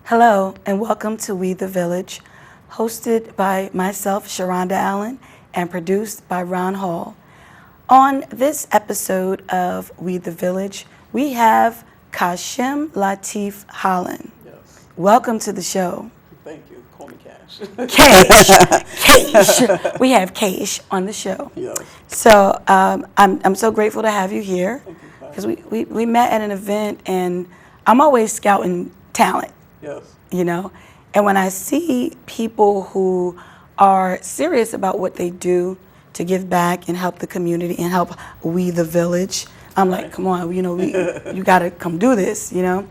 Hello, and welcome to We the Village, hosted by myself, Sharonda Allen, and produced by Ron Hall. On this episode of We the Village, we have Cashem Holland. Yes. Welcome to the show. Thank you. Call me Cash. Cash. We have Cash on the show. Yes. So I'm so grateful to have you here Thank you, because we met at an event, and I'm always scouting talent. Yes. You know, and when I see people who are serious about what they do to give back and help the community and help We the Village, I'm like, come on, you know, you got to come do this, you know.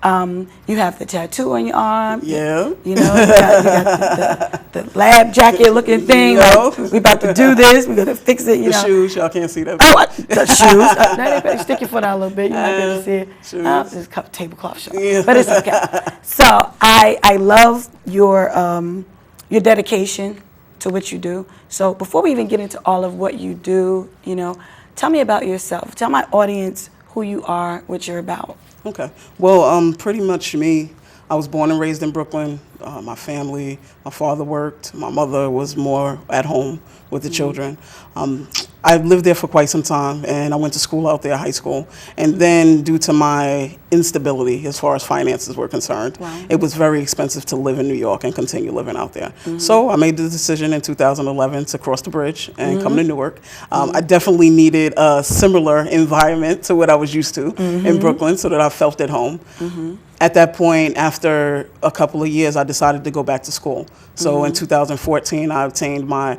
You have the tattoo on your arm. Yeah. You know, you got the lab jacket looking thing. Like, we about to do this. We're going to fix it, you know. The shoes, y'all can't see that. Oh, the shoes. Now they better stick your foot out a little bit. You're not going to see it. Shoes. This tablecloth show. Yeah. But it's okay. So I love your dedication to what you do. So before we even get into all of what you do, you know, tell me about yourself. Tell my audience who you are, what you're about. Okay. Well, pretty much me. I was born and raised in Brooklyn. My family, my father worked. My mother was more at home with the children. I lived there for quite some time, and I went to school out there, high school. And then due to my instability as far as finances were concerned, it was very expensive to live in New York and continue living out there. So I made the decision in 2011 to cross the bridge and come to Newark. I definitely needed a similar environment to what I was used to in Brooklyn so that I felt at home. At that point, after a couple of years, I decided to go back to school. So in 2014, I obtained my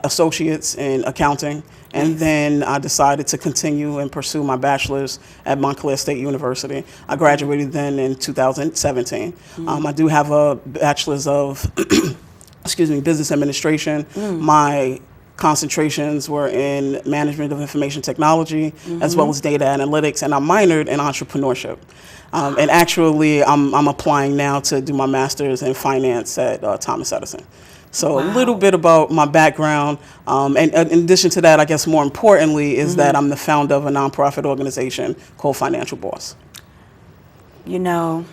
associates in accounting, and then I decided to continue and pursue my bachelor's at Montclair State University. I graduated then in 2017. I do have a bachelor's of business administration. My concentrations were in management of information technology, as well as data analytics, and I minored in entrepreneurship. And actually, I'm applying now to do my master's in finance at Thomas Edison. So a little bit about my background. And in addition to that, I guess more importantly, is that I'm the founder of a nonprofit organization called Financial Boss. You know,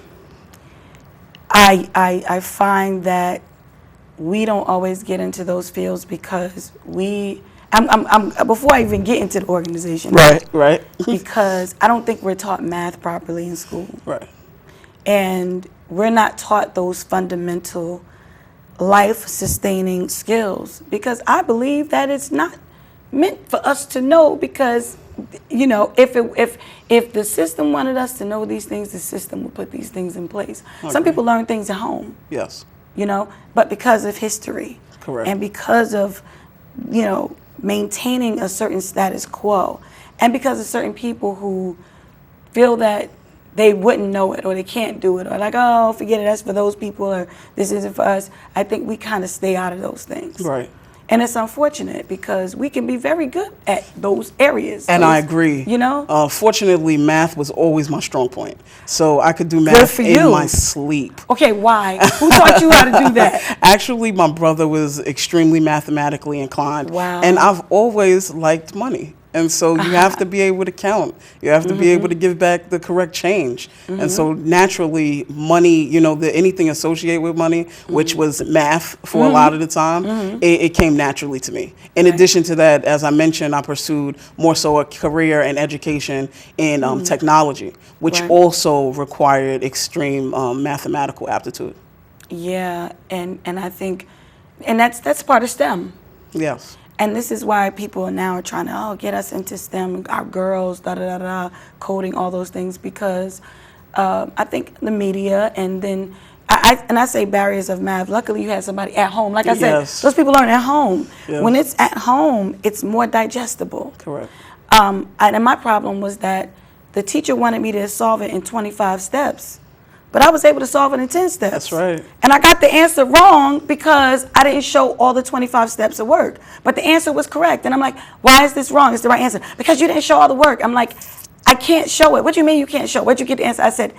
I find that we don't always get into those fields because before I even get into the organization. Right. Because I don't think we're taught math properly in school. Right. And we're not taught those fundamental life-sustaining skills because I believe that it's not meant for us to know because, you know, if the system wanted us to know these things, the system would put these things in place. Some people learn things at home. Yes. You know, but because of history. Correct. And because of, you know, maintaining a certain status quo, and because of certain people who feel that they wouldn't know it or they can't do it or like, oh, forget it, that's for those people or this isn't for us, I think we kind of stay out of those things. Right. And it's unfortunate because we can be very good at those areas. And I agree. You know? Fortunately, math was always my strong point. So I could do math in my sleep. Okay, why? Who taught you how to do that? Actually, my brother was extremely mathematically inclined. Wow. And I've always liked money. And so you have to be able to count. You have to be able to give back the correct change. And so naturally, money, you know, anything associated with money, which was math for a lot of the time, it came naturally to me. In addition to that, as I mentioned, I pursued more so a career and education in technology, which also required extreme mathematical aptitude. Yeah, and I think, and that's part of STEM. Yes. And this is why people now are trying to get us into STEM, our girls, coding, all those things, because I think the media and then I say barriers of math. Luckily, you had somebody at home. Like I said, those people learn at home. Yes. When it's at home, it's more digestible. Correct. And my problem was that the teacher wanted me to solve it in 25 steps. But I was able to solve it in 10 steps. That's right. And I got the answer wrong because I didn't show all the 25 steps of work. But the answer was correct. And I'm like, why is this wrong? It's the right answer. Because you didn't show all the work. I'm like, I can't show it. What do you mean you can't show it? Where'd you get the answer? I said,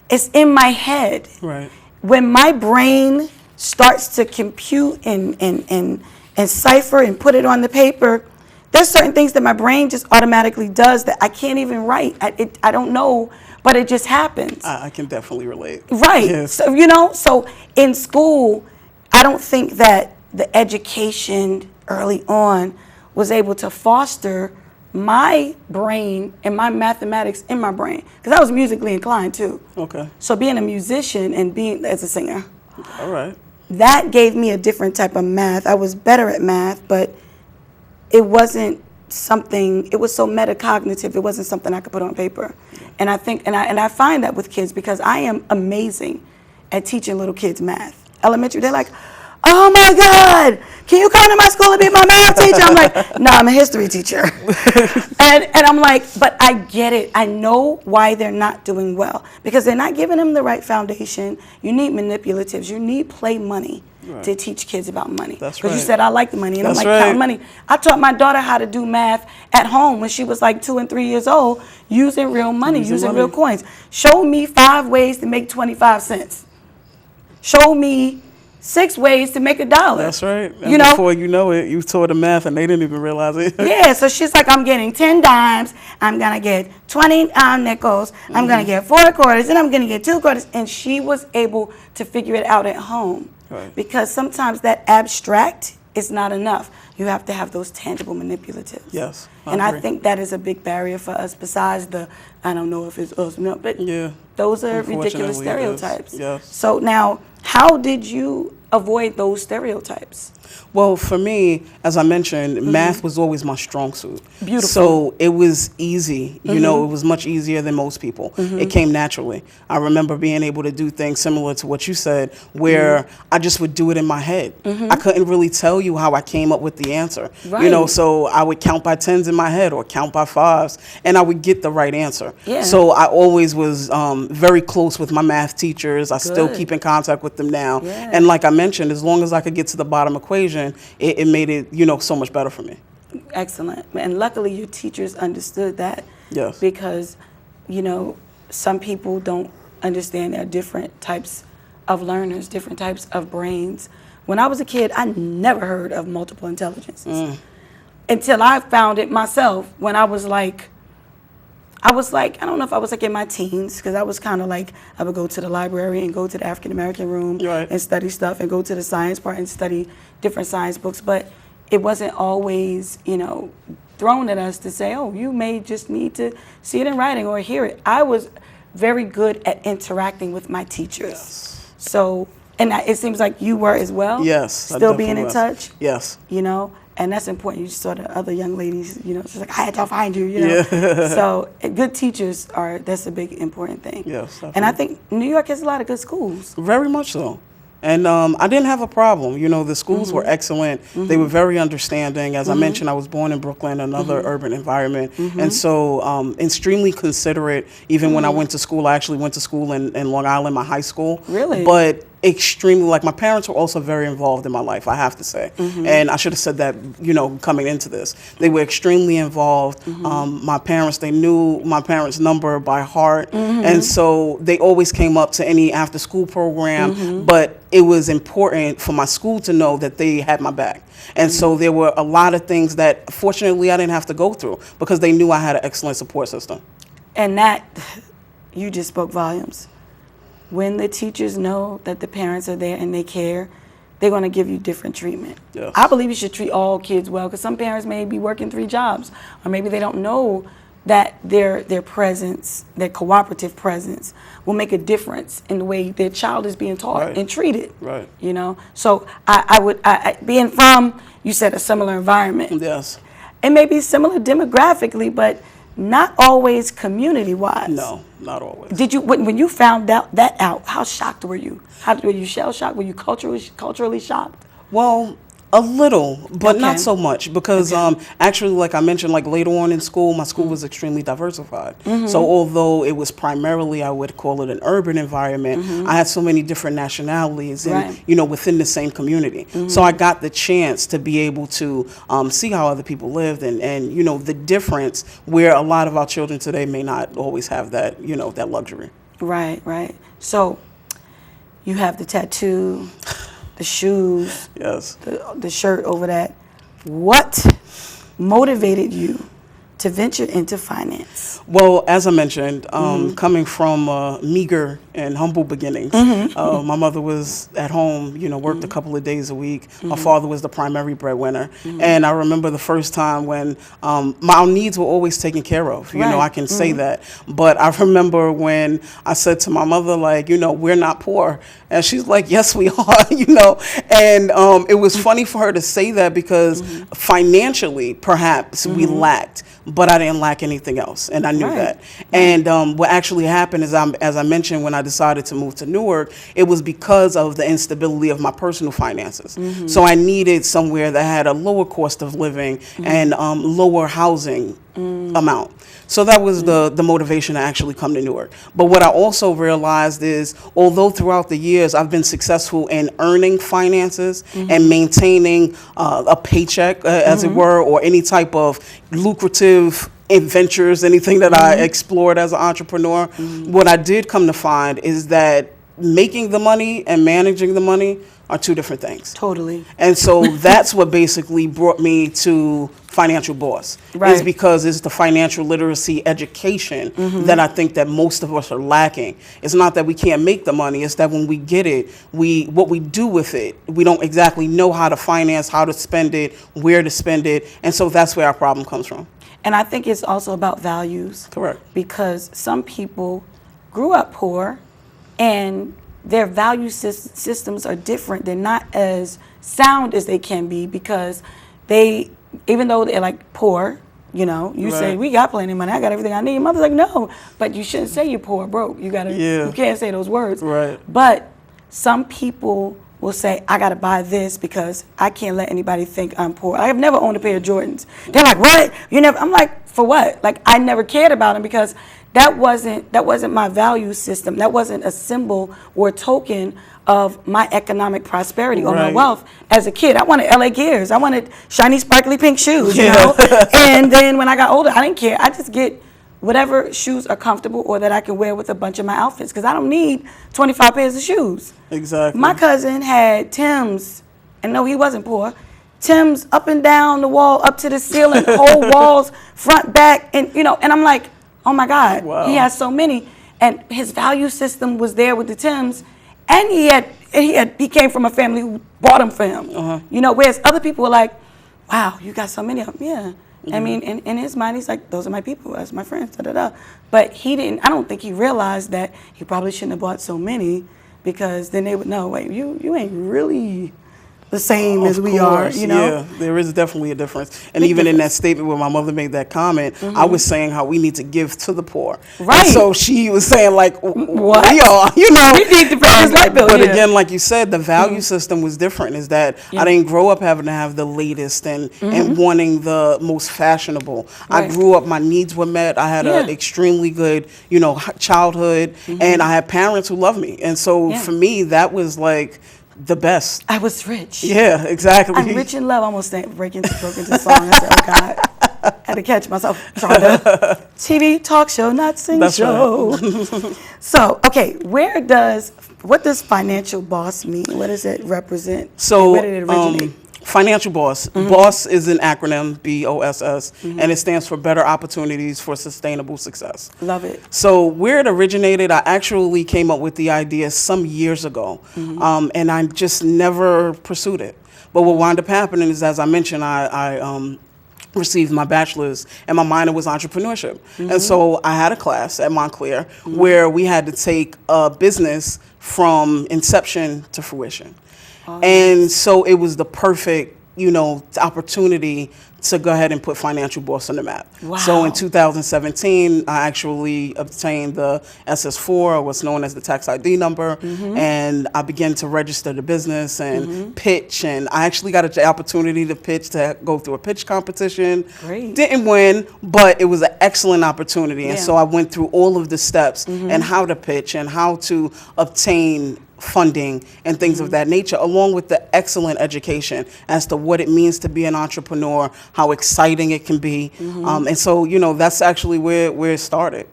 it's in my head. Right. when my brain starts to compute and cipher and put it on the paper, there's certain things that my brain just automatically does that I can't even write. I don't know, but it just happens. I can definitely relate. Right. Yes. So, so in school, I don't think that the education early on was able to foster my brain and my mathematics in my brain, because I was musically inclined too. Okay. So being a musician and being as a singer, All right. that gave me a different type of math. I was better at math, but it wasn't something, it was so metacognitive, it wasn't something I could put on paper. And I think, and I find that with kids, because I am amazing at teaching little kids math. Elementary, they're like, oh my God, can you come to my school and be my math teacher? I'm like, no, I'm a history teacher. and I'm like, but I get it. I know why they're not doing well, because they're not giving them the right foundation. You need manipulatives. You need play money to teach kids about money. That's Because right. you said, I like the money, and That's I'm like, right. count money. I taught my daughter how to do math at home when she was like 2 and 3 years old, using real money, using real coins. Show me 5 ways to make 25 cents. Show me 6 ways to make $1. That's right. And before you know it, you taught them math and they didn't even realize it. Yeah, so she's like, I'm getting 10 dimes, I'm gonna get 20 nickels, I'm gonna get 4 quarters, and I'm gonna get 2 quarters. And she was able to figure it out at home. Right. Because sometimes that abstract is not enough. You have to have those tangible manipulatives. Yes. And I think that is a big barrier for us, besides the, I don't know if it's us, no, but those are ridiculous stereotypes. Yes. So now, how did you avoid those stereotypes? Well, for me, as I mentioned, math was always my strong suit. Beautiful. So it was easy. You know, it was much easier than most people. It came naturally. I remember being able to do things similar to what you said, where I just would do it in my head. I couldn't really tell you how I came up with the answer. Right. You know, so I would count by 10s in my head or count by 5s, and I would get the right answer. Yeah. So I always was very close with my math teachers. I still keep in contact with them now. Yeah. And like I mentioned, as long as I could get to the bottom equation, it made it, so much better for me. Excellent. And luckily your teachers understood that. Yes. Because, some people don't understand there are different types of learners, different types of brains. When I was a kid, I never heard of multiple intelligences until I found it myself when I was like, I don't know if I was like in my teens, because I was kind of like, I would go to the library and go to the African American room and study stuff, and go to the science part and study different science books. But it wasn't always, thrown at us to say, oh, you may just need to see it in writing or hear it. I was very good at interacting with my teachers. Yes. So, and it seems like you were as well. Yes. I Still being definitely in was. touch. Yes. And that's important. You saw the other young ladies, she's like, I had to find you, So good teachers that's a big important thing. Yes, definitely. And I think New York has a lot of good schools. Very much so. And I didn't have a problem. The schools were excellent. They were very understanding. As I mentioned, I was born in Brooklyn, another urban environment. And so extremely considerate. Even when I went to school, I actually went to school in Long Island, my high school. Really? But extremely, my parents were also very involved in my life, I have to say. And I should have said that, coming into this. They were extremely involved. My parents, they knew my parents' number by heart. And so they always came up to any after school program. But it was important for my school to know that they had my back. And so there were a lot of things that, fortunately, I didn't have to go through, because they knew I had an excellent support system. And that, you just spoke volumes. When the teachers know that the parents are there and they care, they're going to give you different treatment. Yes. I believe you should treat all kids well, because some parents may be working 3 jobs, or maybe they don't know that their presence, their cooperative presence, will make a difference in the way their child is being taught and treated. Right. So I would being from, you said, a similar environment. Yes. It may be similar demographically, but not always community-wise. No, not always. Did you, when you found that out, how shocked were you? Were you shell-shocked? Were you culturally shocked? Well, a little, but not so much, because actually, like I mentioned, like later on in school, my school was extremely diversified. So although it was primarily, I would call it an urban environment, I had so many different nationalities and, within the same community. So I got the chance to be able to see how other people lived and the difference, where a lot of our children today may not always have that, that luxury. Right. So You have the tattoo, the shoes, Yes. the shirt over that. What motivated you to venture into finance? Well, as I mentioned, coming from meager and humble beginnings, my mother was at home, worked a couple of days a week. My father was the primary breadwinner. And I remember the first time when my needs were always taken care of. I can say that. But I remember when I said to my mother, like, we're not poor. And she's like, yes, we are, And it was funny for her to say that because financially, perhaps, we lacked. But I didn't lack anything else, and I knew that. And what actually happened is, as I mentioned, when I decided to move to Newark, it was because of the instability of my personal finances. So I needed somewhere that had a lower cost of living and lower housing amount. So that was the motivation to actually come to Newark. But what I also realized is, although throughout the years I've been successful in earning finances and maintaining a paycheck, as it were, or any type of lucrative ventures, anything that I explored as an entrepreneur, what I did come to find is that making the money and managing the money are two different things. Totally. And so that's what basically brought me to Financial Boss. Is because it's the financial literacy education that I think that most of us are lacking. It's not that we can't make the money, it's that when we get it, what we do with it, we don't exactly know how to finance, how to spend it, where to spend it. And so that's where our problem comes from. And I think it's also about values. Correct. Because some people grew up poor and their value systems are different. They're not as sound as they can be because even though they're like poor, you say, we got plenty of money, I got everything I need. Your mother's like, no, but you shouldn't say you're poor, broke. You can't say those words. Right. But some people will say, I got to buy this because I can't let anybody think I'm poor. I have never owned a pair of Jordans. They're like, what? You never? I'm like, for what? Like, I never cared about them because that wasn't my value system. That wasn't a symbol or a token of my economic prosperity or my wealth as a kid. I wanted LA Gears. I wanted shiny, sparkly pink shoes, you know? And then when I got older, I didn't care. I just get whatever shoes are comfortable or that I can wear with a bunch of my outfits because I don't need 25 pairs of shoes. Exactly. My cousin had Tim's, and no, he wasn't poor. Tim's up and down the wall, up to the ceiling, whole walls, front, back, and and I'm like, oh my God, he has so many. And his value system was there with the Tim's, and he came from a family who bought them for him. Whereas other people were like, wow, you got so many of them. Yeah. I mean, in his mind, he's like, those are my people, that's my friends, da-da-da. But I don't think he realized that he probably shouldn't have bought so many because then they would know, wait, you ain't really the same as we are, Yeah, there is definitely a difference. And even in that statement where my mother made that comment, I was saying how we need to give to the poor. Right. And so she was saying like, what? We are, We need to pay this light bill. But again, like you said, the value system was different. Is that I didn't grow up having to have the latest and wanting the most fashionable. I grew up, my needs were met. I had an extremely good, childhood, and I had parents who loved me. And so for me, that was like the best. I was rich. Yeah, exactly. I'm rich in love. I almost broke into song. I said, oh God. Had to catch myself. Sharonda. TV, talk show, not sing That's show. Right. So, okay, what does financial boss mean? What does it represent? So, where did it originate? Financial Boss. BOSS is an acronym, BOSS, and it stands for Better Opportunities for Sustainable Success. Love it. So where it originated, I actually came up with the idea some years ago, and I just never pursued it. But what wound up happening is, as I mentioned, I received my bachelor's and my minor was entrepreneurship. And so I had a class at Montclair where we had to take a business from inception to fruition. And so it was the perfect, opportunity to go ahead and put Financial Boss on the map. Wow. So in 2017, I actually obtained the SS4, or what's known as the tax ID number, and I began to register the business and pitch. And I actually got an opportunity to pitch, to go through a pitch competition. Great. Didn't win, but it was an excellent opportunity. And so I went through all of the steps and how to pitch and how to obtain funding and things of that nature, along with the excellent education as to what it means to be an entrepreneur, how exciting it can be. And so, that's actually where it started.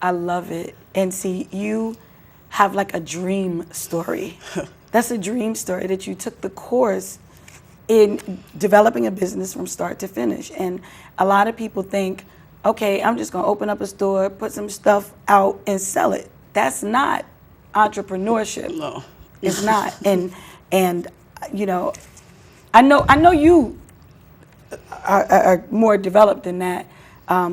I love it. And see, you have like a dream story. That's a dream story that you took the course in developing a business from start to finish. And a lot of people think, okay, I'm just gonna open up a store, put some stuff out and sell it. That's not entrepreneurship. No. It's not. And you know, I know you are more developed than that.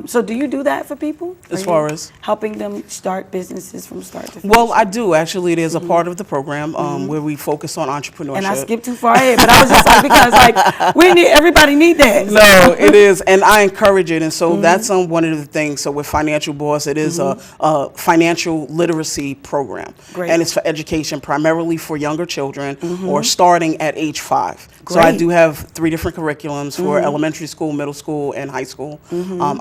So do you do that for people? As far as? Helping them start businesses from start to finish? Well, I do. Actually, it is a part of the program where we focus on entrepreneurship. And I skipped too far ahead, but I was just like, because like, everybody need that. No, it is. And I encourage it. And so that's one of the things. So with Financial Boss, it is a financial literacy program. Great. And it's for education, primarily for younger children or starting at age 5. Great. So I do have 3 different curriculums for elementary school, middle school, and high school.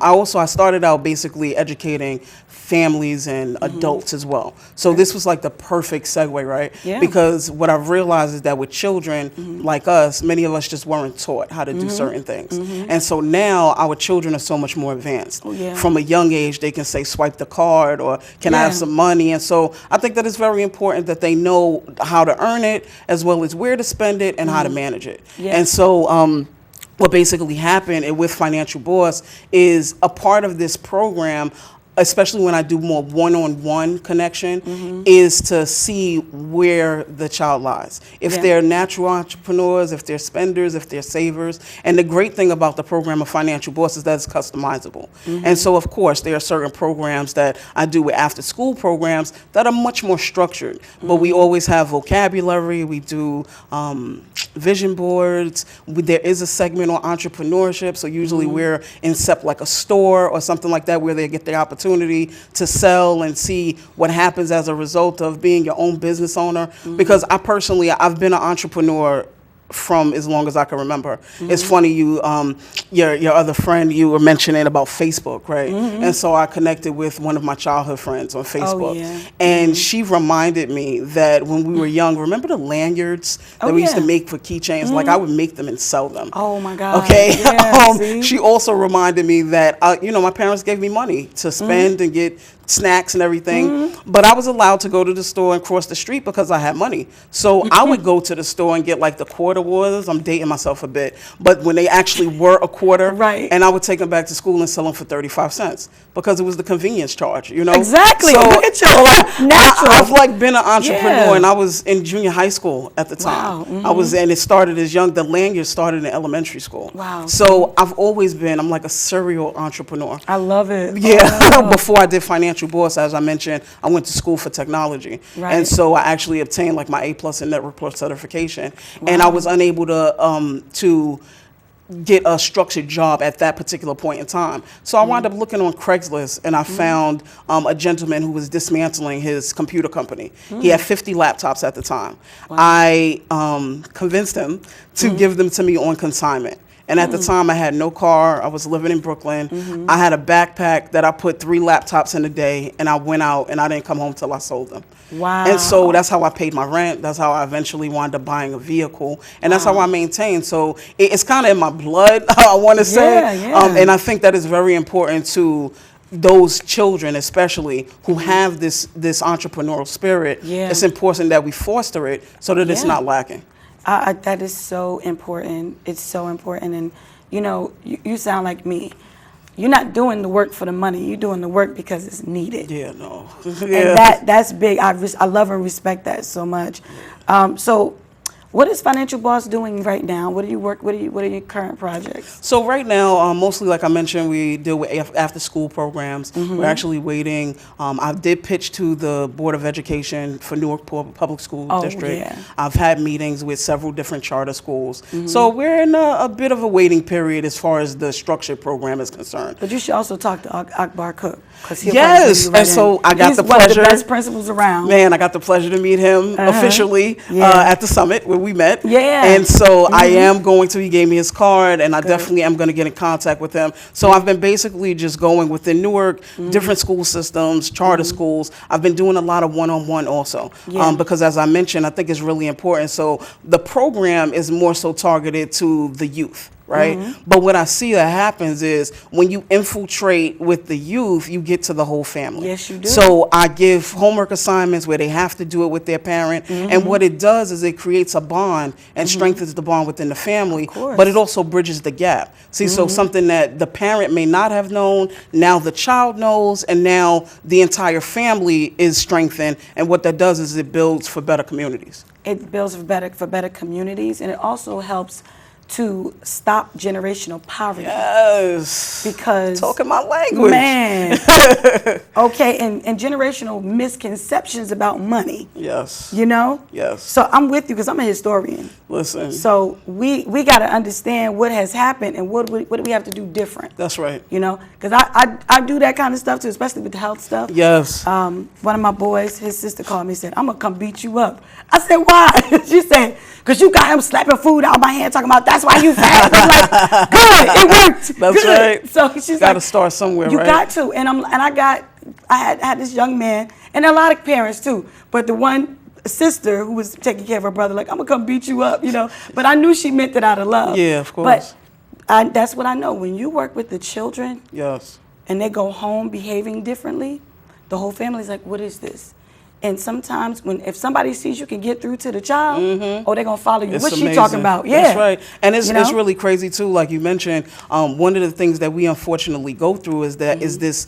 I started out basically educating families and adults as well. So this was like the perfect segue, right? Yeah. Because what I've realized is that with children like us, many of us just weren't taught how to do certain things. And so now our children are so much more advanced. Oh, yeah. From a young age, they can say, swipe the card, or can I have some money? And so I think that it's very important that they know how to earn it, as well as where to spend it and how to manage it. Yeah. And so what basically happened with Financial Boss is a part of this program, especially when I do more one-on-one connection, is to see where the child lies. If they're natural entrepreneurs, if they're spenders, if they're savers. And the great thing about the program of Financial Boss is that it's customizable. And so, of course, there are certain programs that I do with after-school programs that are much more structured. But we always have vocabulary. We do vision boards. There is a segment on entrepreneurship. So usually we're in like a store or something like that where they get the opportunity to sell and see what happens as a result of being your own business owner. Because I've been an entrepreneur from as long as I can remember. It's funny, your other friend, you were mentioning about Facebook, right? And so I connected with one of my childhood friends on Facebook. Oh, yeah. And she reminded me that when we were young, remember the lanyards that we used to make for keychains? Like I would make them and sell them. Oh my God. Okay. Yeah, she also reminded me that, my parents gave me money to spend and get snacks and everything, but I was allowed to go to the store and cross the street because I had money. So I would go to the store and get like the quarter waters. I'm dating myself a bit, but when they actually were a quarter, right? And I would take them back to school and sell them for 35 cents because it was the convenience charge, Exactly. So look at you. Natural. I've like been an entrepreneur, and I was in junior high school at the time. Wow. And it started as young. The lanyard started in elementary school. Wow. So I've always been. I'm like a serial entrepreneur. I love it. Yeah. Before I did Financial Boss, as I mentioned, I went to school for technology. Right. And so I actually obtained like my A+ in Network Plus certification. And I was unable to get a structured job at that particular point in time. So I wound up looking on Craigslist, and I found a gentleman who was dismantling his computer company. He had 50 laptops at the time. Wow. I convinced him to give them to me on consignment. And at the time, I had no car. I was living in Brooklyn. I had a backpack that I put 3 laptops in a day, and I went out, and I didn't come home till I sold them. Wow. And so that's how I paid my rent. That's how I eventually wound up buying a vehicle. And that's how I maintained. So it's kind of in my blood, I want to say. Yeah. And I think that is very important to those children, especially who have this entrepreneurial spirit. Yeah. It's important that we foster it so that it's not lacking. That is so important. It's so important. And, you sound like me. You're not doing the work for the money. You're doing the work because it's needed. Yeah, no. And that's big. I love and respect that so much. So what is Financial Boss doing right now? What are your current projects? So right now, mostly like I mentioned, we deal with after school programs. We're actually waiting. I did pitch to the Board of Education for Newark Public School District. Yeah. I've had meetings with several different charter schools. So we're in a bit of a waiting period as far as the structured program is concerned. But you should also talk to Akbar Cook. Yes, and so I got the pleasure. He's one of the best principals around. Man, I got the pleasure to meet him officially at the summit where we met. Yeah. And so I am going to, he gave me his card, and I definitely am going to get in contact with him. So I've been basically just going within Newark, different school systems, charter schools. I've been doing a lot of one-on-one also. Because as I mentioned, I think it's really important. So the program is more so targeted to the youth. right? But what I see that happens is when you infiltrate with the youth, you get to the whole family. Yes, you do. So I give homework assignments where they have to do it with their parent. And what it does is it creates a bond and strengthens the bond within the family. But it also bridges the gap. See, so something that the parent may not have known, now the child knows, and now the entire family is strengthened. And what that does is it builds for better communities. It builds for better communities, and it also helps to stop generational poverty. Yes. Because talking my language. Man. Okay, and generational misconceptions about money. Yes. You know? Yes. So I'm with you because I'm a historian. Listen. So we got to understand what has happened and what do we have to do different. That's right. You know? Because I do that kind of stuff too, especially with the health stuff. Yes. One of my boys, his sister called me and said, I'm going to come beat you up. I said, why? She said, because you got him slapping food out of my hand talking about that's why you fat. I'm like, good, it worked. That's good. right. So she's gotta like, start somewhere, you right? got to. And I had this young man, and a lot of parents too, but the one sister who was taking care of her brother, like, I'm gonna come beat you up, you know. But I knew she meant it out of love. Yeah, of course. But that's what I know. When you work with the children, yes, and they go home behaving differently, the whole family's like, what is this? And sometimes if somebody sees you can get through to the child, oh, they're going to follow you. What's she talking about? Yeah. That's right. And it's You know? really crazy, too, like you mentioned. One of the things that we unfortunately go through is that is this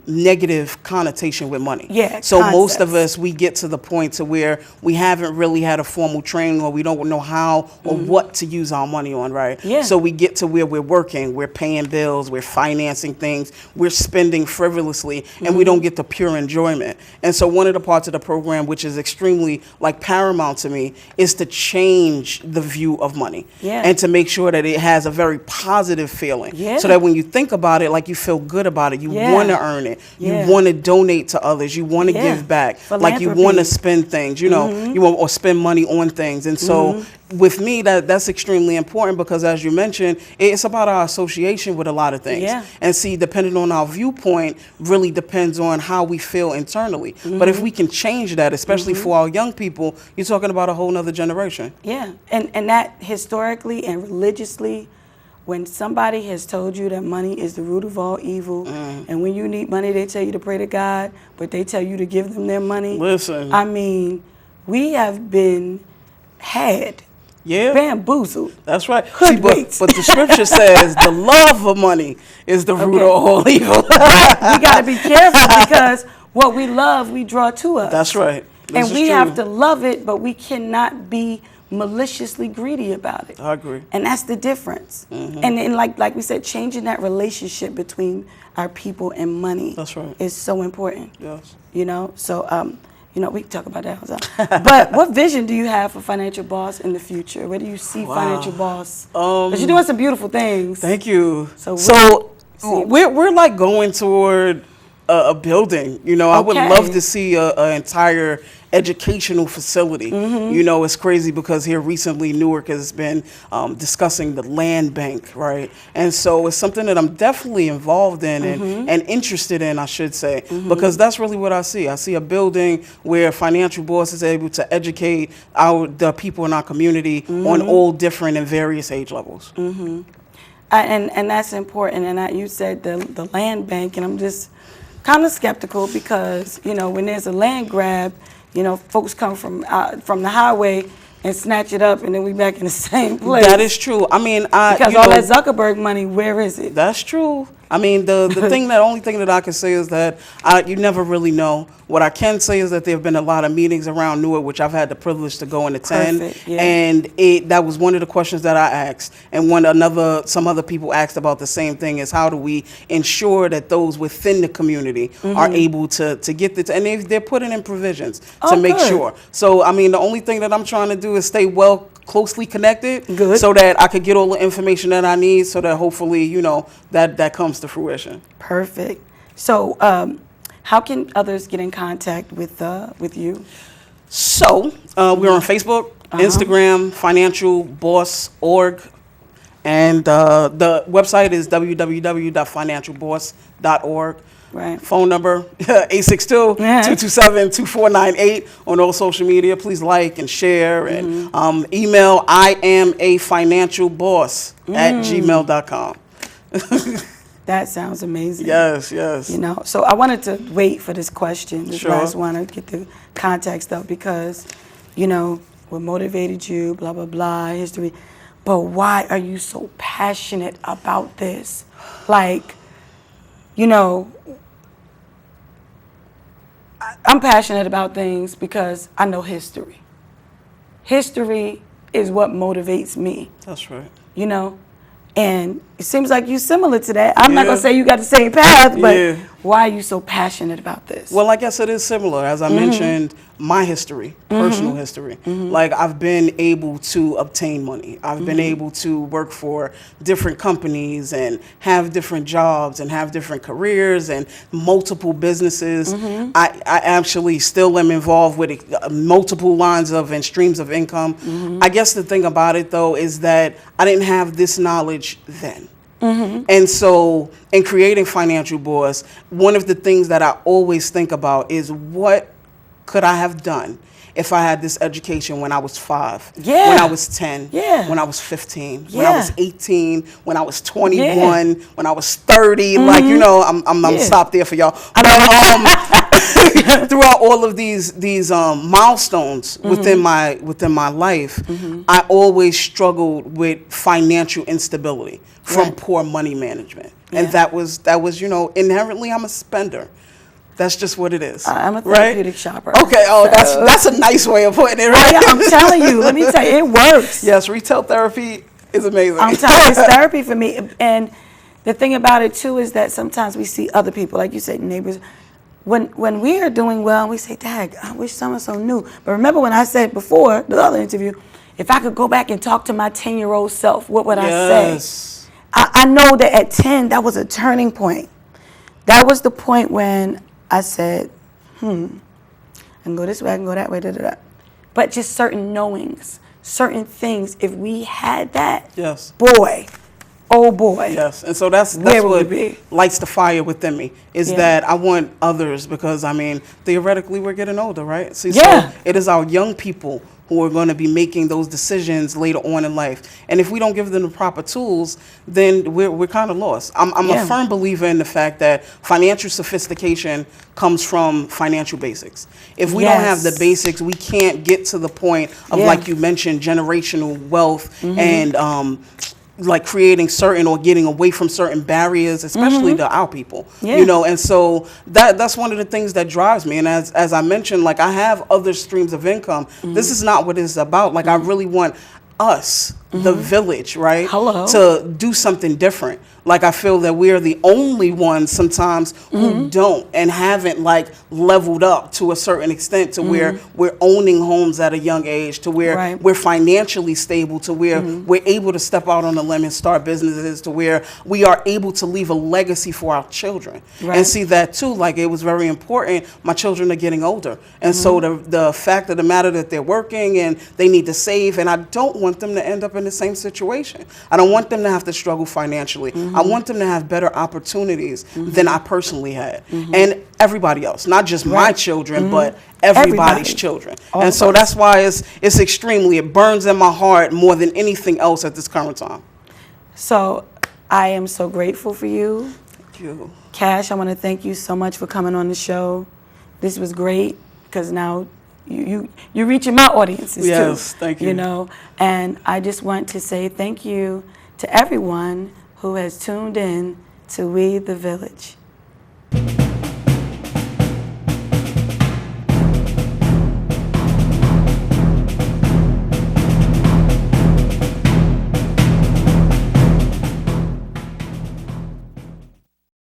negative connotation with money. Yeah, so most of concepts. us, we get to the point to where we haven't really had a formal training, or we don't know how or what to use our money on, right? Yeah. So we get to where we're working, we're paying bills, we're financing things, we're spending frivolously, and we don't get the pure enjoyment. And so one of the parts of the program, which is extremely like paramount to me, is to change the view of money. Yeah. And to make sure that it has a very positive feeling. Yeah. So that when you think about it, like you feel good about it, you Yeah. want to earn it, Yeah. you want to donate to others, you want to Yeah. give back, like you want to Philanthropy. spend things, you know, you want or spend money on things. And so with me, that's extremely important because, as you mentioned, it's about our association with a lot of things. Yeah. And see, depending on our viewpoint, really depends on how we feel internally. But if we can change that, especially for our young people, you're talking about a whole nother generation. Yeah, and that historically and religiously, when somebody has told you that money is the root of all evil, and when you need money, they tell you to pray to God, but they tell you to give them their money. Listen. I mean, we have been had, Yeah. bamboozled. That's right. See, Hoodwinked. but the scripture says the love of money is the root of all evil. We got to be careful because what we love, we draw to us. That's right. This And is we true. have to love it, but we cannot be maliciously greedy about it. I agree. And that's the difference. And then, like we said, changing that relationship between our people and money. That's right. Is so important. Yes. You know, so you know, we can talk about that all the time. But what vision do you have for Financial Boss in the future? Where do you see Financial Boss? Because you're doing some beautiful things. Thank you. So we're like going toward a building. You know, I would Okay. love to see an entire educational facility. You know, it's crazy because here recently Newark has been discussing the land bank, right? And so it's something that I'm definitely involved in and interested in, I should say, because that's really what I see. I see a building where Financial Boss is able to educate the people in our community on all different and various age levels. And that's important. And you said the land bank, and I'm just kind of skeptical because, you know, when there's a land grab, you know, folks come from the highway and snatch it up, and then we back in the same place. That is true. I mean, because all that Zuckerberg money, where is it? That's true. I mean, the only thing that I can say is that you never really know. What I can say is that there have been a lot of meetings around Newark, which I've had the privilege to go and attend. Perfect, yeah. And that was one of the questions that I asked. And some other people asked about the same thing: is how do we ensure that those within the community are able to get this? And they're putting in provisions to make good. sure. So, I mean, the only thing that I'm trying to do is stay closely connected, Good. so that I could get all the information that I need, so that hopefully, you know, that comes to fruition. Perfect. So, how can others get in contact with you? So, we're on Facebook, Instagram, financialboss.org, and the website is www.financialboss.org. Right. Phone number, 862-227-2498 on all social media. Please like and share. And email, iamafinancialboss@gmail.com. That sounds amazing. Yes, yes. You know, so I wanted to wait for this question, this Sure. last one, to get the context up because, you know, what motivated you, blah, blah, blah, history. But why are you so passionate about this? Like, you know, I'm passionate about things because I know history. History is what motivates me, That's right. you know? And it seems like you're similar to that. I'm not Yeah. going to say you got the same path, but Yeah. why are you so passionate about this? Well, I guess it is similar. As I mentioned, my history, personal history. Like, I've been able to obtain money. I've been able to work for different companies and have different jobs and have different careers and multiple businesses. I actually still am involved with multiple lines of and streams of income. I guess the thing about it, though, is that I didn't have this knowledge then. And so in creating Financial Boss, one of the things that I always think about is what could I have done if I had this education when I was 5, Yeah. when I was 10, Yeah. when I was 15, when Yeah. I was 18, when I was 21, when I was 30, like, you know, I'm Yeah. stop there for y'all. Throughout all of these milestones within my life, I always struggled with financial instability from Right. poor money management, Yeah. and that was you know, inherently I'm a spender. That's just what it is. I'm a right? therapeutic shopper. Okay. Oh, So- that's a nice way of putting it, right? I'm telling you, let me tell you, it works. Yes, retail therapy is amazing. I'm telling you, it's therapy for me. And the thing about it too is that sometimes we see other people, like you said, neighbors. When we are doing well, we say, "Dad, I wish so-and-so knew." But remember when I said before the other interview, if I could go back and talk to my 10-year-old self, what would I say? Yes. I know that at 10, that was a turning point. That was the point when I said, I can go this way, I can go that way, da-da-da. But just certain knowings, certain things, if we had that, Yes. boy, oh boy. Yes, and so that's Where would what we be? lights the fire within me is Yeah. that I want others, because I mean, theoretically we're getting older, right? See, Yeah. so it is our young people who are going to be making those decisions later on in life, and if we don't give them the proper tools, then we're kind of lost. I'm Yeah. a firm believer in the fact that financial sophistication comes from financial basics. If we don't have the Yes. basics, we can't get to the point of, Yeah. like you mentioned, generational wealth and like creating certain or getting away from certain barriers, especially to our people, Yeah. you know. And so that's one of the things that drives me. And as I mentioned, like, I have other streams of income. This is not what it's about. Like, I really want us, the village, right, Hello. to do something different. Like, I feel that we are the only ones sometimes who don't and haven't, like, leveled up to a certain extent to where we're owning homes at a young age, to where Right. we're financially stable, to where we're able to step out on the limb and start businesses, to where we are able to leave a legacy for our children. Right. And see that too, like, it was very important. My children are getting older. And so the fact of the matter that they're working and they need to save, and I don't want them to end up in the same situation. I don't want them to have to struggle financially. I want them to have better opportunities than I personally had. And everybody else, not just my children, but everybody's Everybody. children. All And of so us. that's why it's extremely, it burns in my heart more than anything else at this current time. So I am so grateful for you. Thank you. Cash, I want to thank you so much for coming on the show. This was great because now you're reaching my audiences too. Yes, thank you. You know, and I just want to say thank you to everyone who has tuned in to We the Village.